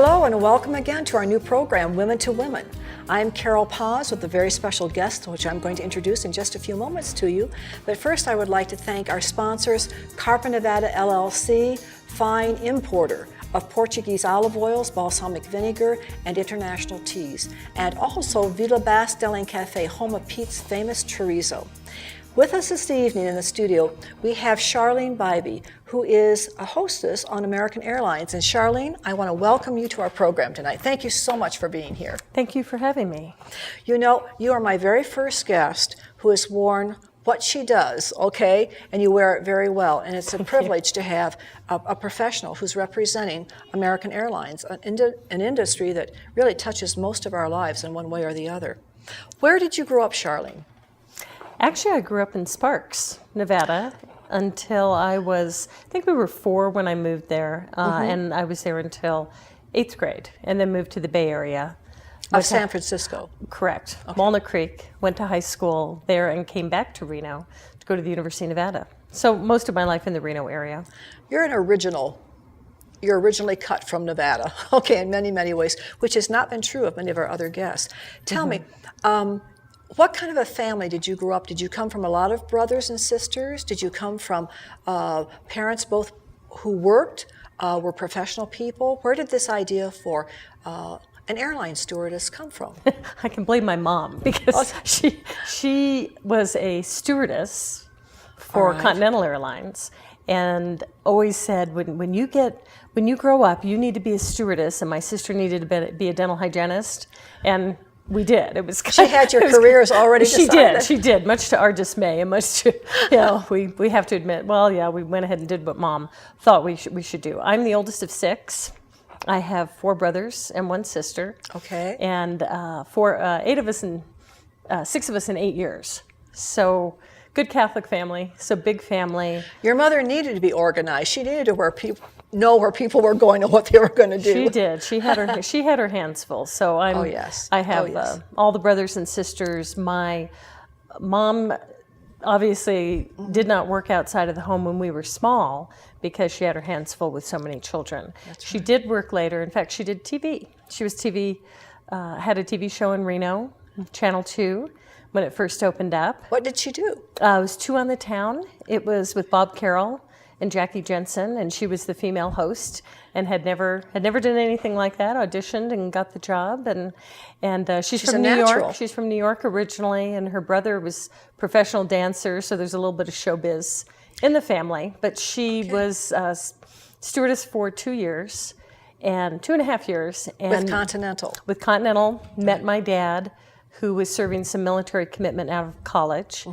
Hello and welcome again to our new program, Women to Women. I'm Carol Paz with a very special guest, which I'm going to introduce in just a few moments to you. But first I would like to thank our sponsors, Carpa Nevada LLC, fine importer of Portuguese olive oils, balsamic vinegar, and international teas. And also Villa Bastel Cafe, home of Pete's famous chorizo. With us this evening in the studio, we have Charlene Bybee, who is a hostess on American Airlines. And Charlene, I want to welcome you to our program tonight. Thank you so much for being here. Thank you for having me. You know, you are my very first guest who has worn what she does, okay? And you wear it very well. And it's a privilege to have a professional who's representing American Airlines, an industry that really touches most of our lives in one way or the other. Where did you grow up, Charlene? Actually, I grew up in Sparks, Nevada, until I think we were 4 when I moved there, and I was there until 8th grade, and then moved to the Bay Area. Of San Francisco? Correct. Okay. Walnut Creek, went to high school there, and came back to Reno to go to the University of Nevada. So most of my life in the Reno area. You're originally cut from Nevada, okay, in many, many ways, which has not been true of many of our other guests. Tell me, what kind of a family did you grow up? Did you come from a lot of brothers and sisters? Did you come from parents both who worked, were professional people? Where did this idea for an airline stewardess come from? I can blame my mom because she was a stewardess for Continental Airlines, and always said when you grow up, you need to be a stewardess, and my sister needed to be a dental hygienist, and we did. It was. She had your careers already decided. She did, much to our dismay, and much to, we have to admit. Well, yeah, we went ahead and did what Mom thought we should do. I'm the oldest of 6. I have 4 brothers and 1 sister. Okay. And 8 of us and 6 of us in 8 years. So good Catholic family. So big family. Your mother needed to be organized. She needed to know where people were going and what they were going to do. She did. She had her hands full. So I have all the brothers and sisters. My mom obviously did not work outside of the home when we were small because she had her hands full with so many children. She did work later. In fact, she did TV. She was had a TV show in Reno, Channel 2, when it first opened up. What did she do? It was 2 on the Town. It was with Bob Carroll and Jackie Jensen, and she was the female host, and had never done anything like that. Auditioned and got the job, and she's from New York. She's from New York originally, and her brother was professional dancer, so there's a little bit of showbiz in the family. But she was stewardess for 2 years, and 2.5 years, and with Continental. With Continental, met my dad, who was serving some military commitment out of college.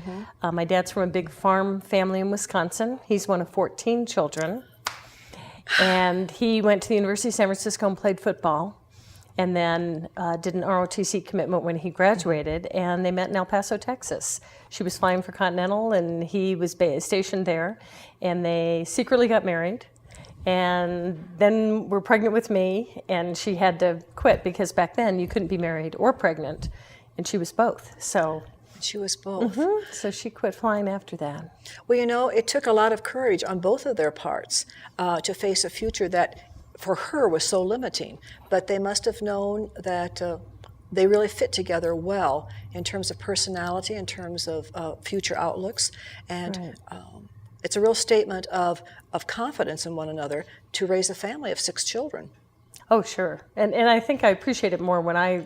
My dad's from a big farm family in Wisconsin. He's one of 14 children. And he went to the University of San Francisco and played football, and then did an ROTC commitment when he graduated, and they met in El Paso, Texas. She was flying for Continental, and he was stationed there, and they secretly got married. And then were pregnant with me, and she had to quit because back then you couldn't be married or pregnant. And she was both. So she was both. So she quit flying after that. Well, it took a lot of courage on both of their parts to face a future that for her was so limiting. But they must have known that they really fit together well in terms of personality, in terms of future outlooks. And it's a real statement of confidence in one another to raise a family of 6 children. Oh, sure. And I think I appreciate it more when I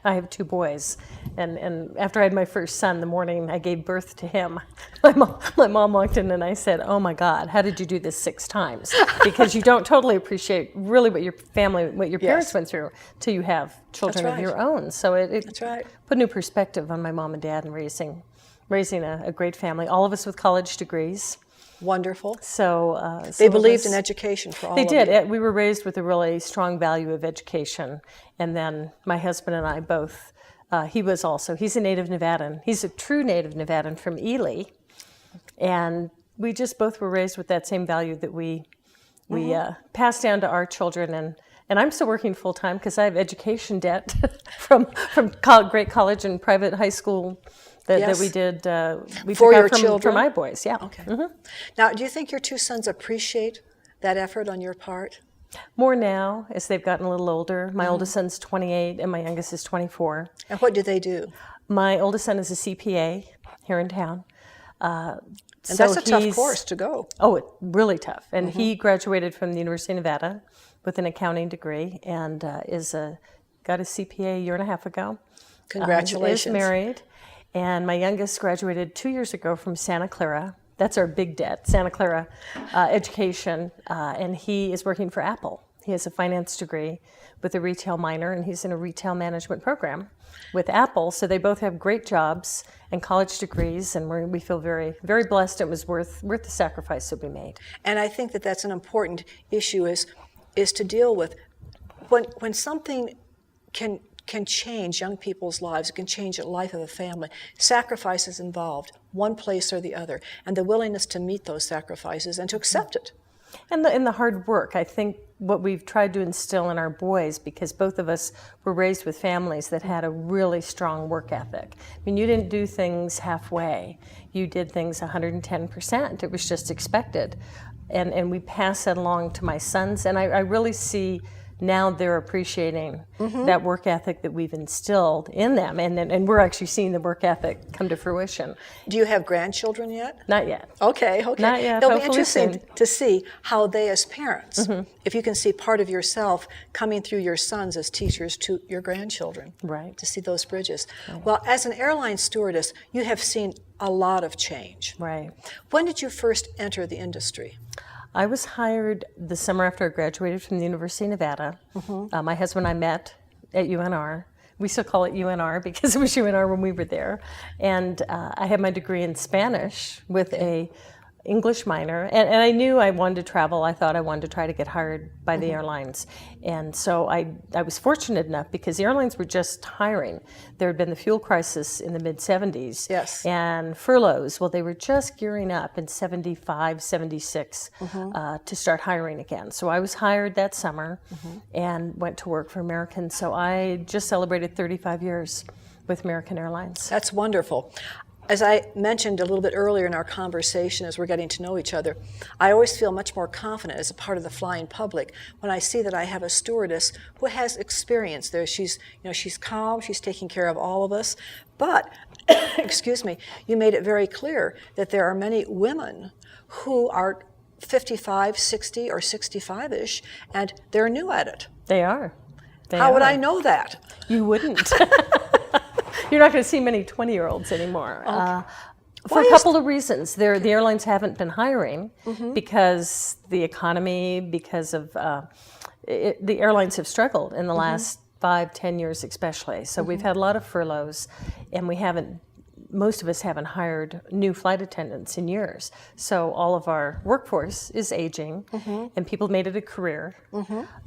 have 2 boys. And after I had my first son, the morning I gave birth to him, my mom walked in and I said, "Oh my God, how did you do this 6 times?" Because you don't totally appreciate really what your parents went through till you have children of your own. So it put new perspective on my mom and dad and raising a great family, all of us with college degrees. Wonderful. So they believed in education for all of you. They did. We were raised with a really strong value of education. And then my husband and I both, he's a native Nevadan. He's a true native Nevadan from Ely. And we just both were raised with that same value that we passed down to our children. And I'm still working full time because I have education debt from great college and private high school that we did. We for took your out children? for my boys, yeah. Okay. Now, do you think your 2 sons appreciate that effort on your part? More now as they've gotten a little older. My oldest son's 28 and my youngest is 24. And what do they do? My oldest son is a CPA here in town. And that's a tough course to go. Oh, really tough. And he graduated from the University of Nevada with an accounting degree and got his CPA a year and a half ago. Congratulations. Is married. And my youngest graduated 2 years ago from Santa Clara. That's our big debt, Santa Clara education. And he is working for Apple. He has a finance degree with a retail minor, and he's in a retail management program with Apple. So they both have great jobs and college degrees, and we feel very, very blessed. It was worth the sacrifice that we made. And I think that that's an important issue is to deal with when something can change young people's lives, it can change the life of a family. Sacrifice is involved, one place or the other, and the willingness to meet those sacrifices and to accept it. And the hard work, I think what we've tried to instill in our boys, because both of us were raised with families that had a really strong work ethic. I mean, you didn't do things halfway. You did things 110%. It was just expected. And we pass that along to my sons, and I really see now they're appreciating that work ethic that we've instilled in them, and we're actually seeing the work ethic come to fruition. Do you have grandchildren yet? Not yet. Okay. Not yet. It'll be Hopefully interesting soon. to see how they, as parents, if you can see part of yourself coming through your sons as teachers to your grandchildren. Right. To see those bridges. Right. Well, as an airline stewardess, you have seen a lot of change. Right. When did you first enter the industry? I was hired the summer after I graduated from the University of Nevada. My husband and I met at UNR. We still call it UNR because it was UNR when we were there. And I had my degree in Spanish with a English minor, and I knew I wanted to travel. I thought I wanted to try to get hired by the airlines. And so I was fortunate enough because the airlines were just hiring. There had been the fuel crisis in the mid-'70s. Yes. And furloughs, well, they were just gearing up in 75, 76 to start hiring again. So I was hired that summer and went to work for American. So I just celebrated 35 years with American Airlines. That's wonderful. As I mentioned a little bit earlier in our conversation as we're getting to know each other, I always feel much more confident as a part of the flying public when I see that I have a stewardess who has experience there. She's calm, she's taking care of all of us, but, excuse me, you made it very clear that there are many women who are 55, 60, or 65-ish, and they're new at it. They are. How would I know that? You wouldn't. You're not going to see many 20-year-olds anymore. For a couple of reasons. The airlines haven't been hiring because the economy, because of the airlines have struggled in the last 5-10 years especially. So we've had a lot of furloughs, and most of us haven't hired new flight attendants in years. So all of our workforce is aging, and people made it a career.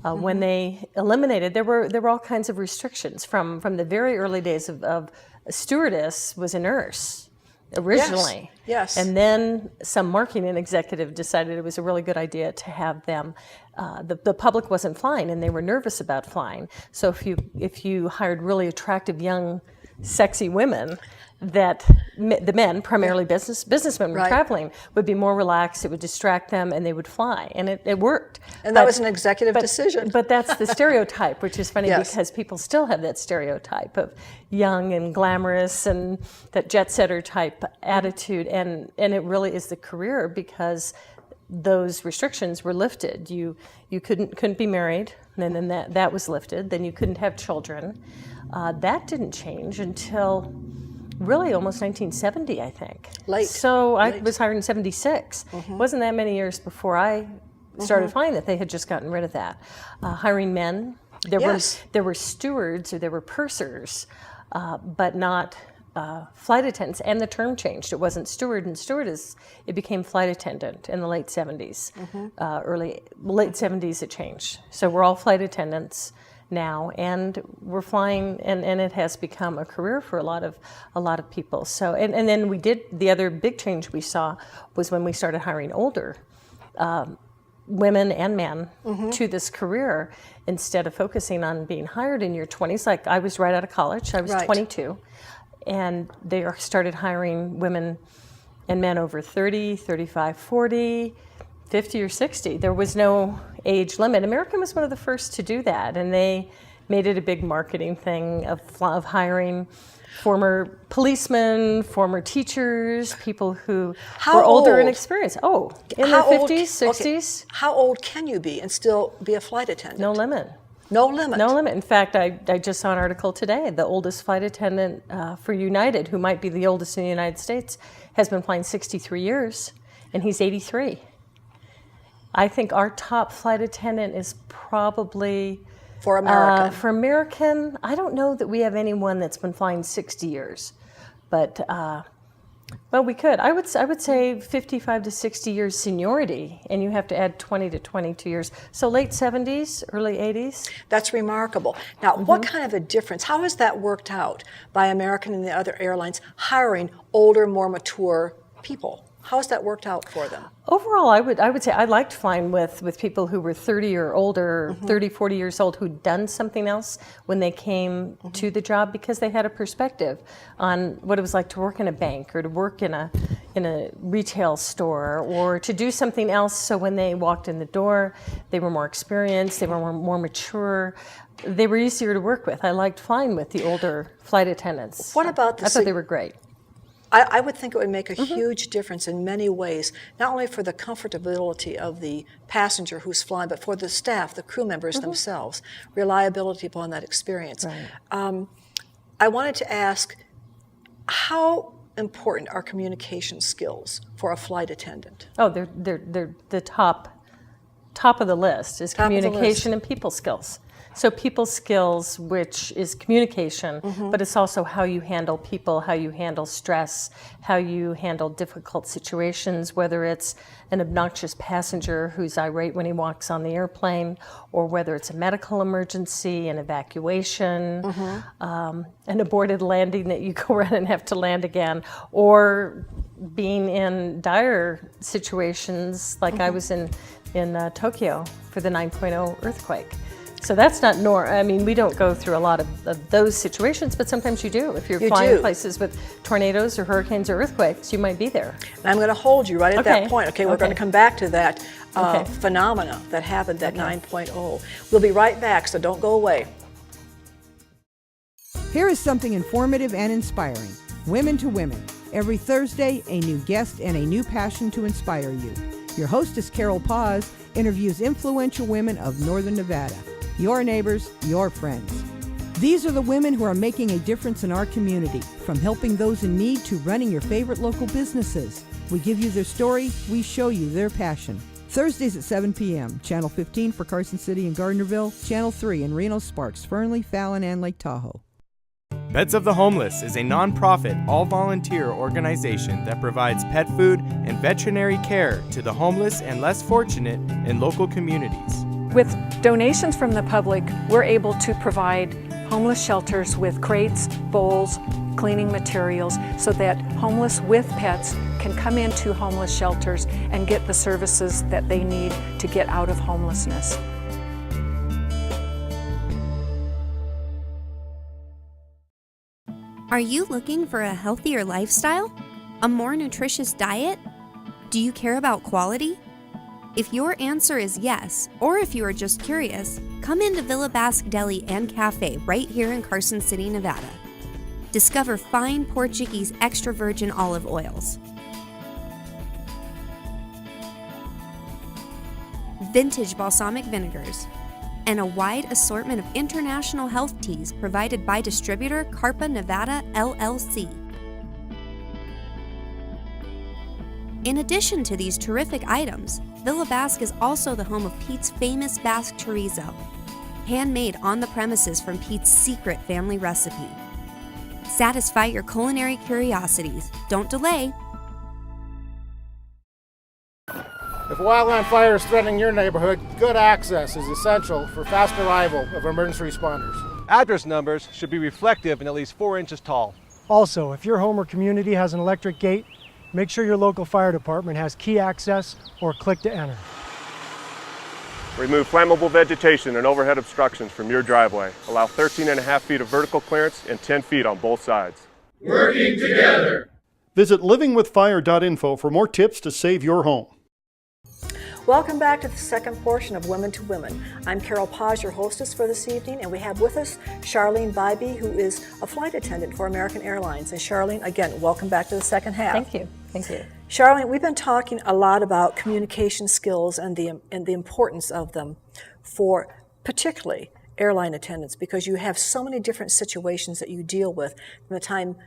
When they eliminated, there were all kinds of restrictions from the very early days of a stewardess was a nurse originally. Yes. And then some marketing executive decided it was a really good idea to have them. The public wasn't flying, and they were nervous about flying. So if you hired really attractive, young, sexy women, that the men, primarily businessmen, were traveling, would be more relaxed, it would distract them, and they would fly. And it worked. And that was an executive decision. But that's the stereotype, which is funny because people still have that stereotype of young and glamorous and that jet-setter type attitude. And it really is the career because those restrictions were lifted. You couldn't be married, and then that was lifted. Then you couldn't have children. That didn't change until really almost 1970, I think. Late. So I was hired in 76. It wasn't that many years before I started flying that they had just gotten rid of that. Hiring men. There were stewards or there were pursers, but not flight attendants. And the term changed. It wasn't steward and stewardess. It became flight attendant in the late 70s. Late 70s it changed. So we're all flight attendants now, and we're flying, and it has become a career for a lot of people. So, and then the other big change we saw was when we started hiring older women and men to this career instead of focusing on being hired in your 20s. Like I was right out of college, I was 22, and they started hiring women and men over 30, 35, 40, 50 or 60. There was no age limit. American was one of the first to do that, and they made it a big marketing thing of hiring former policemen, former teachers, people who were older and experienced. Oh, in their 50s, 60s. Okay. How old can you be and still be a flight attendant? No limit. No limit? No limit. In fact, I just saw an article today. The oldest flight attendant for United, who might be the oldest in the United States, has been flying 63 years, and he's 83. I think our top flight attendant is probably... For American? For American, I don't know that we have anyone that's been flying 60 years, but well, we could. I would say 55 to 60 years seniority, and you have to add 20 to 22 years. So late 70s, early 80s. That's remarkable. Now, what kind of a difference? How has that worked out by American and the other airlines hiring older, more mature people? How has that worked out for them? Overall, I would say I liked flying with people who were 30 or older, 30, 40 years old, who'd done something else when they came to the job, because they had a perspective on what it was like to work in a bank or to work in a retail store or to do something else. So when they walked in the door, they were more experienced, they were more mature. They were easier to work with. I liked flying with the older flight attendants. What about the... I thought they were great. I would think it would make a huge difference in many ways, not only for the comfortability of the passenger who's flying, but for the staff, the crew members themselves, reliability upon that experience. Right. I wanted to ask, how important are communication skills for a flight attendant? Oh, they're the top of the list is communication and people skills. So people skills, which is communication, but it's also how you handle people, how you handle stress, how you handle difficult situations, whether it's an obnoxious passenger who's irate when he walks on the airplane, or whether it's a medical emergency, an evacuation, an aborted landing that you go around and have to land again, or being in dire situations like I was in Tokyo for the 9.0 earthquake. So that's not I mean, we don't go through a lot of those situations, but sometimes you do. If you're flying places with tornadoes or hurricanes or earthquakes, you might be there. And I'm going to hold you right at that point. Okay, we're going to come back to that phenomena that happened at 9.0. We'll be right back, so don't go away. Here is something informative and inspiring. Women to Women. Every Thursday, a new guest and a new passion to inspire you. Your hostess, Carol Paz, interviews influential women of Northern Nevada. Your neighbors, your friends. These are the women who are making a difference in our community, from helping those in need to running your favorite local businesses. We give you their story, we show you their passion. Thursdays at 7 p.m., Channel 15 for Carson City and Gardnerville, Channel 3 in Reno, Sparks, Fernley, Fallon, and Lake Tahoe. Pets of the Homeless is a non-profit, all-volunteer organization that provides pet food and veterinary care to the homeless and less fortunate in local communities. With donations from the public, we're able to provide homeless shelters with crates, bowls, cleaning materials, so that homeless with pets can come into homeless shelters and get the services that they need to get out of homelessness. Are you looking for a healthier lifestyle? A more nutritious diet? Do you care about quality? If your answer is yes, or if you are just curious, come into Villa Basque Deli and Cafe right here in Carson City, Nevada. Discover fine Portuguese extra virgin olive oils, vintage balsamic vinegars, and a wide assortment of international health teas provided by distributor Carpa Nevada LLC. In addition to these terrific items, Villa Basque is also the home of Pete's famous Basque chorizo, handmade on the premises from Pete's secret family recipe. Satisfy your culinary curiosities. Don't delay. If a wildland fire is threatening your neighborhood, good access is essential for fast arrival of emergency responders. Address numbers should be reflective and at least 4 inches tall. Also, if your home or community has an electric gate, make sure your local fire department has key access or click to enter. Remove flammable vegetation and overhead obstructions from your driveway. Allow 13.5 feet of vertical clearance and 10 feet on both sides. Working together. Visit livingwithfire.info for more tips to save your home. Welcome back to the second portion of Women to Women. I'm Carol Paz, your hostess for this evening, and we have with us Charlene Bybee, who is a flight attendant for American Airlines. And Charlene, again, welcome back to the second half. Thank you. Thank you. Charlene, we've been talking a lot about communication skills and the importance of them for particularly airline attendants, because you have so many different situations that you deal with from the time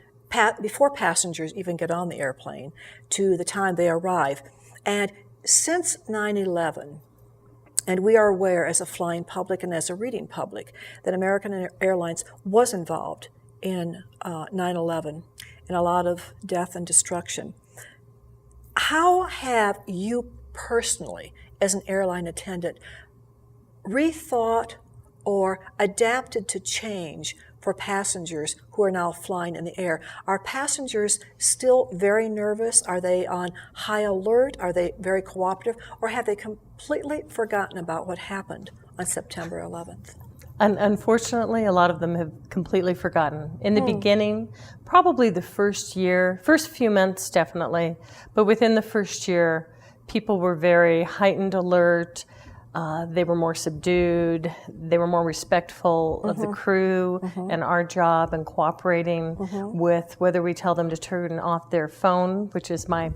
before passengers even get on the airplane to the time they arrive. And since 9/11, and we are aware as a flying public and as a reading public that American Airlines was involved in 9/11 and a lot of death and destruction. How have you personally, as an airline attendant, rethought or adapted to change for passengers who are now flying in the air? Are passengers still very nervous? Are they on high alert? Are they very cooperative? Or have they completely forgotten about what happened on September 11th? Unfortunately, a lot of them have completely forgotten. In the beginning, probably the first few months definitely, but within the first year, people were very heightened alert. They were more subdued. They were more respectful of the crew and our job, and cooperating with whether we tell them to turn off their phone, which is my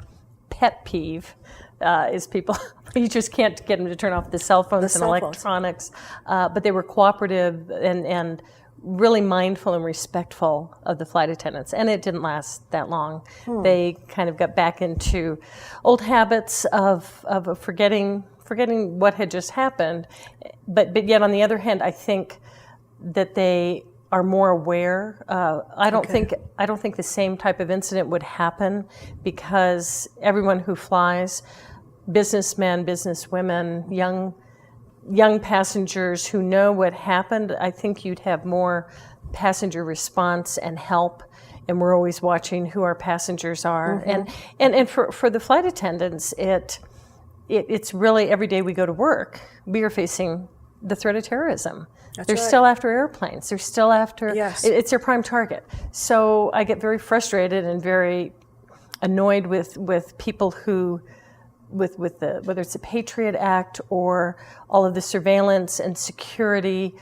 pet peeve, is people, you just can't get them to turn off the cell phones and electronics. But they were cooperative and really mindful and respectful of the flight attendants. And it didn't last that long. They kind of got back into old habits of forgetting what had just happened, but yet on the other hand, I think that they are more aware. I don't think the same type of incident would happen, because everyone who flies, businessmen, businesswomen, young passengers who know what happened, I think you'd have more passenger response and help. And we're always watching who our passengers are, and for the flight attendants, it's really every day we go to work, we are facing the threat of terrorism. They're still after airplanes. They're still after, it's their prime target. So I get very frustrated and very annoyed with people who, with whether it's the Patriot Act or all of the surveillance and security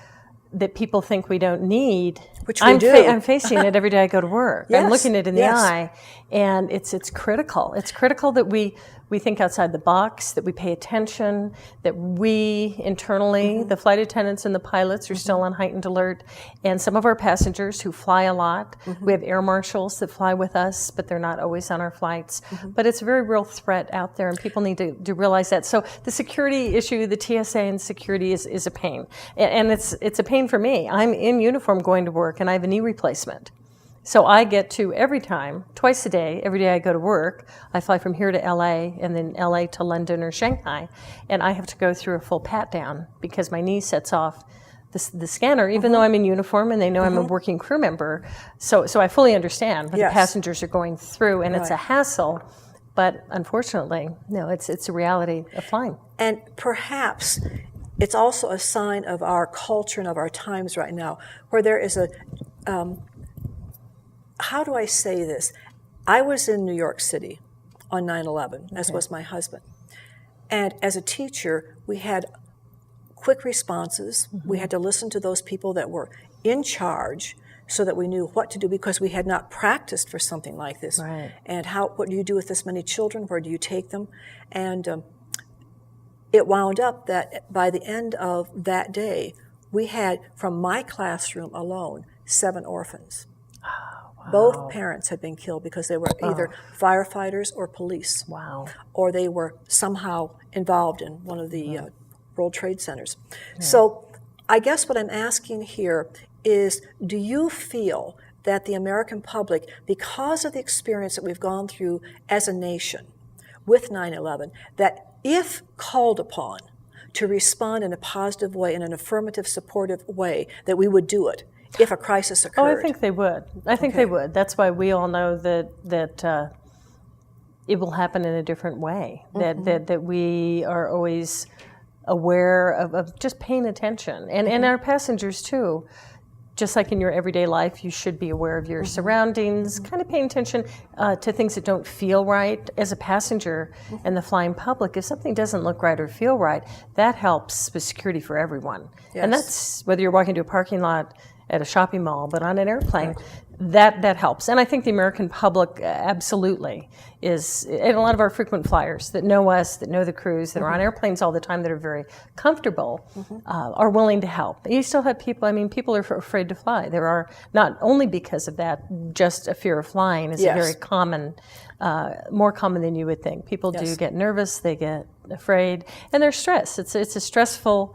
that people think we don't need. Which we do. I'm facing it every day I go to work. I'm looking it in the eye, and it's critical. It's critical that we think outside the box, that we pay attention, that we internally, the flight attendants and the pilots, are still on heightened alert. And some of our passengers who fly a lot, we have air marshals that fly with us, but they're not always on our flights. But it's a very real threat out there, and people need to realize that. So the security issue, the TSA and security is a pain. And it's a pain for me. I'm in uniform going to work, and I have a knee replacement. So I get to, twice a day, every day I go to work, I fly from here to LA, and then LA to London or Shanghai, and I have to go through a full pat down because my knee sets off the scanner, even though I'm in uniform and they know I'm a working crew member. So I fully understand what the passengers are going through, and it's a hassle, but unfortunately, no, it's a reality of flying. And perhaps it's also a sign of our culture and of our times right now, where there is a how do I say this? I was in New York City on 9/11, as was my husband. And as a teacher, we had quick responses. We had to listen to those people that were in charge so that we knew what to do, because we had not practiced for something like this. And what do you do with this many children? Where do you take them? And it wound up that by the end of that day, we had, from my classroom alone, 7 orphans. Both parents had been killed because they were either firefighters or police. Or they were somehow involved in one of the World Trade Centers. So I guess what I'm asking here is, do you feel that the American public, because of the experience that we've gone through as a nation with 9/11, that if called upon to respond in a positive way, in an affirmative, supportive way, that we would do it if a crisis occurred? Oh, I think they would. I think they would. That's why we all know that it will happen in a different way, that we are always aware of just paying attention. And our passengers, too. just like in your everyday life, you should be aware of your surroundings, kind of paying attention to things that don't feel right. As a passenger in the flying public, if something doesn't look right or feel right, that helps with security for everyone. Yes. And that's whether you're walking to a parking lot at a shopping mall, but on an airplane, that helps. And I think the American public absolutely is, and a lot of our frequent flyers that know us, that know the crews, that are on airplanes all the time, that are very comfortable, are willing to help. You still have people, I mean, people are afraid to fly. There are, not only because of that, just a fear of flying is a very common, more common than you would think. People do get nervous, they get afraid, and they're stressed. It's a stressful,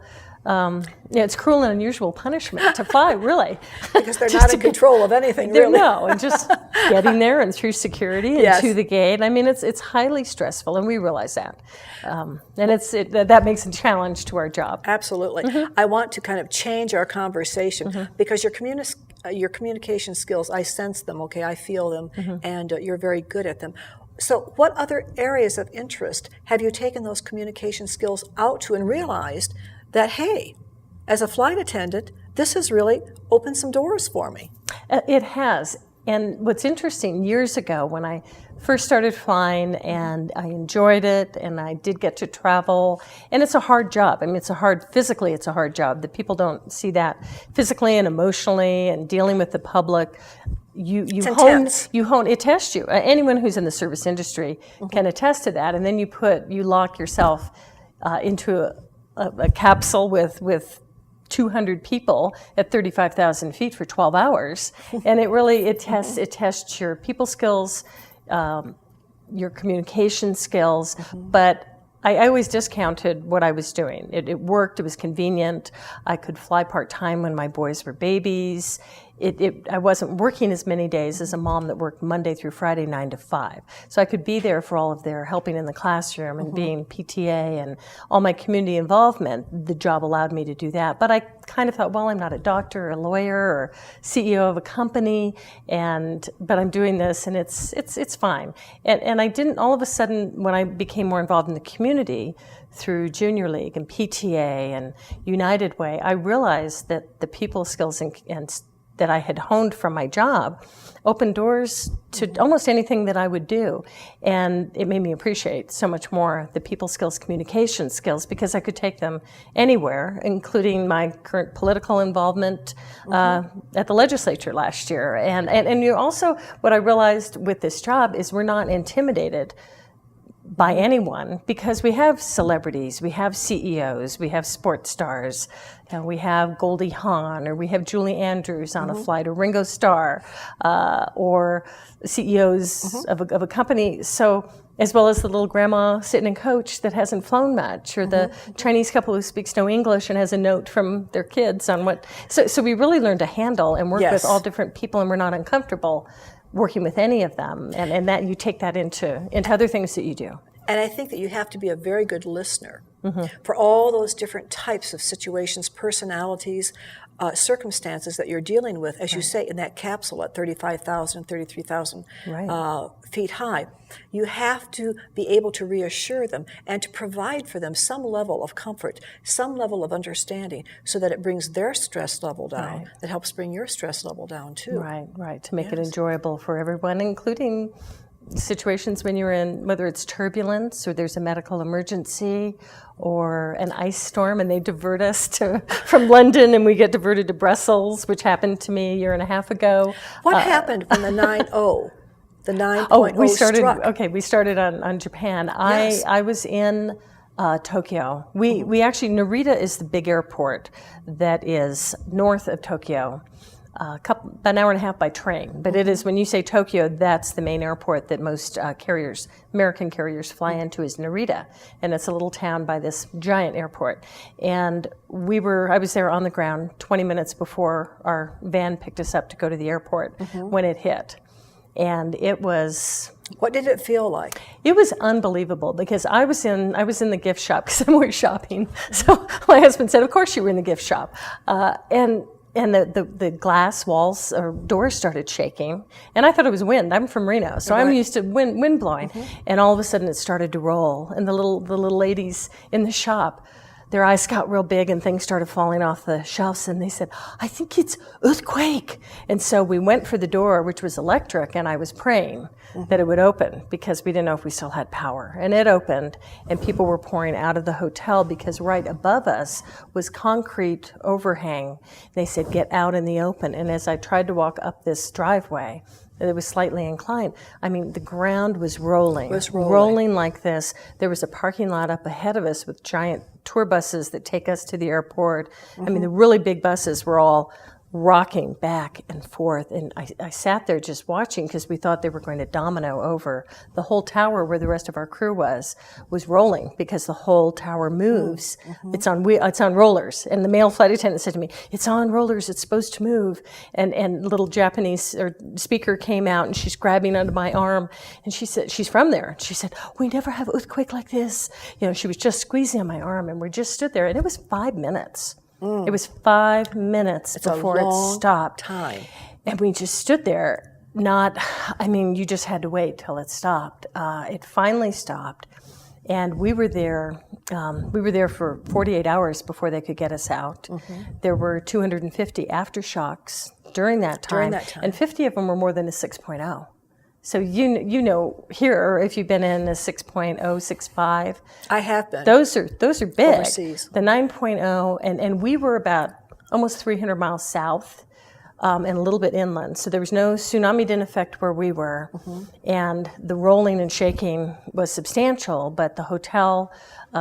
it's cruel and unusual punishment to fly, really. Because they're not in control of anything, really. No, and just getting there and through security and to the gate. I mean, it's highly stressful, and we realize that. And that makes a challenge to our job. Absolutely. I want to kind of change our conversation because your communication skills, I sense them, okay, I feel them, and you're very good at them. So what other areas of interest have you taken those communication skills out to and realized that, hey, as a flight attendant, this has really opened some doors for me? It has. And what's interesting, years ago when I first started flying and I enjoyed it and I did get to travel, and it's a hard job. I mean, physically it's a hard job. The people don't see that physically and emotionally, and dealing with the public. You hone, it tests you. Anyone who's in the service industry can attest to that. And then you lock yourself into a capsule with 200 people at 35,000 feet for 12 hours. And it tests your people skills, your communication skills, but I always discounted what I was doing. It worked, it was convenient. I could fly part-time when my boys were babies. I wasn't working as many days as a mom that worked Monday through Friday, 9 to 5. So I could be there for all of their helping in the classroom and being PTA and all my community involvement. The job allowed me to do that. But I kind of thought, well, I'm not a doctor or a lawyer or CEO of a company, but I'm doing this and it's fine. And I didn't, all of a sudden, when I became more involved in the community through Junior League and PTA and United Way, I realized that the people skills and that I had honed from my job opened doors to almost anything that I would do. And it made me appreciate so much more the people skills, communication skills, because I could take them anywhere, including my current political involvement at the legislature last year. And you also, what I realized with this job is we're not intimidated by anyone, because we have celebrities, we have CEOs, we have sports stars, we have Goldie Hawn, or we have Julie Andrews on a flight, or Ringo Starr, or CEOs of a company. So, as well as the little grandma sitting in coach that hasn't flown much, or the Chinese couple who speaks no English and has a note from their kids on what. So we really learn to handle and work with all different people, and we're not uncomfortable working with any of them, and that you take that into other things that you do. And I think that you have to be a very good listener for all those different types of situations, personalities, circumstances that you're dealing with, as you say, in that capsule at 35,000, 33,000 feet high. You have to be able to reassure them and to provide for them some level of comfort, some level of understanding, so that it brings their stress level down. That helps bring your stress level down too. Right, to make it enjoyable for everyone, including situations when you're in, whether it's turbulence or there's a medical emergency or an ice storm, and they divert us from London and we get diverted to Brussels, which happened to me a year and a half ago. What happened when the 9.0, the 9.0 struck? Okay, we started on Japan. Yes. I was in Tokyo. We actually, Narita is the big airport that is north of Tokyo. About an hour and a half by train, but it is, when you say Tokyo, that's the main airport that most American carriers fly into, is Narita, and it's a little town by this giant airport. And I was there on the ground 20 minutes before our van picked us up to go to the airport when it hit, and it was. What did it feel like? It was unbelievable, because I was in the gift shop because I'm always shopping. So my husband said, "Of course you were in the gift shop," And the glass walls or doors started shaking, and I thought it was wind. I'm from Reno, so I'm used to wind blowing. And all of a sudden, it started to roll, and the little ladies in the shop, their eyes got real big and things started falling off the shelves, and they said, I think it's earthquake. And so we went for the door, which was electric, and I was praying that it would open because we didn't know if we still had power. And it opened, and people were pouring out of the hotel because right above us was concrete overhang. They said, get out in the open. And as I tried to walk up this driveway, it was slightly inclined. I mean, the ground was rolling. Rolling like this. There was a parking lot up ahead of us with giant tour buses that take us to the airport. I mean, the really big buses were all rocking back and forth. And I sat there just watching because we thought they were going to domino over. The whole tower where the rest of our crew was rolling because the whole tower moves. It's on rollers. And the male flight attendant said to me, it's on rollers, it's supposed to move. And little Japanese speaker came out and she's grabbing onto my arm. And she said, she's from there. She said, we never have earthquake like this. You know, she was just squeezing on my arm and we just stood there. And it was 5 minutes. It was 5 minutes before it stopped. Time. And we just stood there, you just had to wait till it stopped. It finally stopped. And we were there for 48 hours before they could get us out. There were 250 aftershocks during that time. And 50 of them were more than a 6.0. So you know here, if you've been in a 6.0, 6.5. I have been. Those are big. Overseas. The 9.0, and we were about almost 300 miles south and a little bit inland. So there was no tsunami didn't affect where we were. And the rolling and shaking was substantial, but the hotel,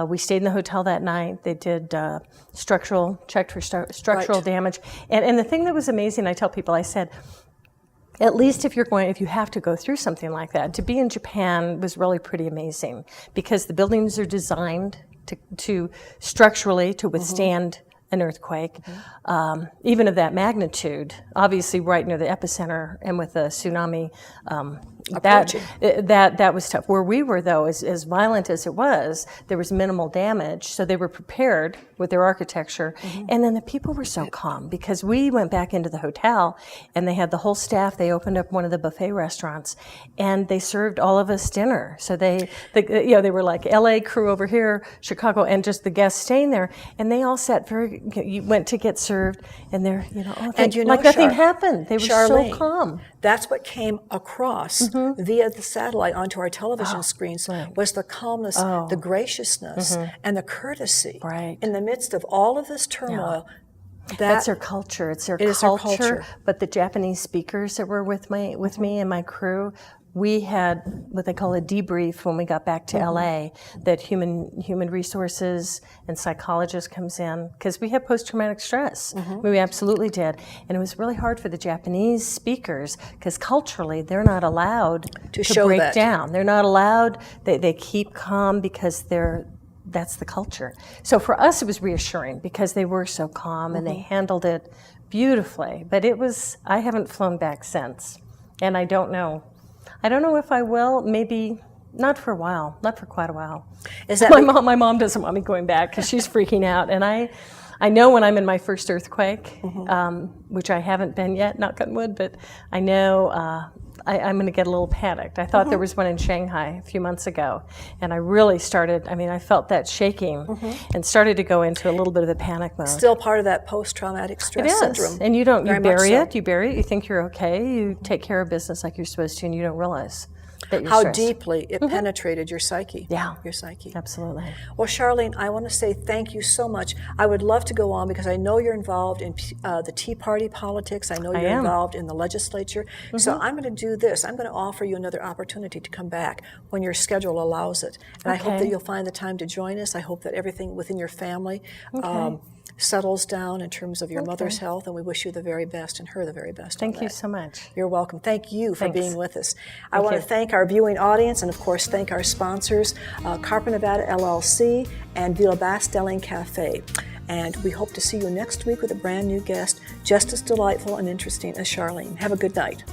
we stayed in the hotel that night. They did checked for structural damage. And the thing that was amazing, I tell people, I said, at least if you have to go through something like that, to be in Japan was really pretty amazing because the buildings are designed to structurally to withstand an earthquake, even of that magnitude. Obviously, right near the epicenter, and with a tsunami, that was tough. Where we were, though, as violent as it was, there was minimal damage, so they were prepared with their architecture. And then the people were so calm because we went back into the hotel, and they had the whole staff. They opened up one of the buffet restaurants, and they served all of us dinner. So they were like L.A. crew over here, Chicago, and just the guests staying there, and they all sat you went to get served, and they're, like nothing happened. They were Charlene, so calm. That's what came across via the satellite onto our television screens was the calmness, the graciousness, and the courtesy in the midst of all of this turmoil. That's their culture. It's their culture. But the Japanese speakers that were with me and my crew, we had what they call a debrief when we got back to LA, that human resources and psychologist comes in, because we had post-traumatic stress. We absolutely did. And it was really hard for the Japanese speakers because culturally they're not allowed to break down. They're not allowed, they keep calm because that's the culture. So for us it was reassuring because they were so calm and they handled it beautifully. But I haven't flown back since. And I don't know if I will. Maybe not for a while, not for quite a while. Is that my mom doesn't want me going back because she's freaking out. And I know when I'm in my first earthquake, which I haven't been yet, knock on wood, but I know I'm going to get a little panicked. I thought there was one in Shanghai a few months ago, and I really started, I felt that shaking and started to go into a little bit of the panic mode. Still part of that post-traumatic stress syndrome. And you bury it, you think you're okay, you take care of business like you're supposed to, and you don't realize that you're how stressed. Deeply it penetrated your psyche. Yeah. Your psyche. Absolutely. Well, Charlene, I want to say thank you so much. I would love to go on because I know you're involved in the Tea Party politics. I know you're involved in the legislature. So I'm going to do this. I'm going to offer you another opportunity to come back when your schedule allows it. And I hope that you'll find the time to join us. I hope that everything within your family settles down in terms of your mother's health, and we wish you the very best and her the very best. Thank you so much. You're welcome. Thank you for being with us. I want to thank our viewing audience and, of course, thank our sponsors, Carpenter Nevada LLC and Villa Bastelling Cafe. And we hope to see you next week with a brand new guest, just as delightful and interesting as Charlene. Have a good night.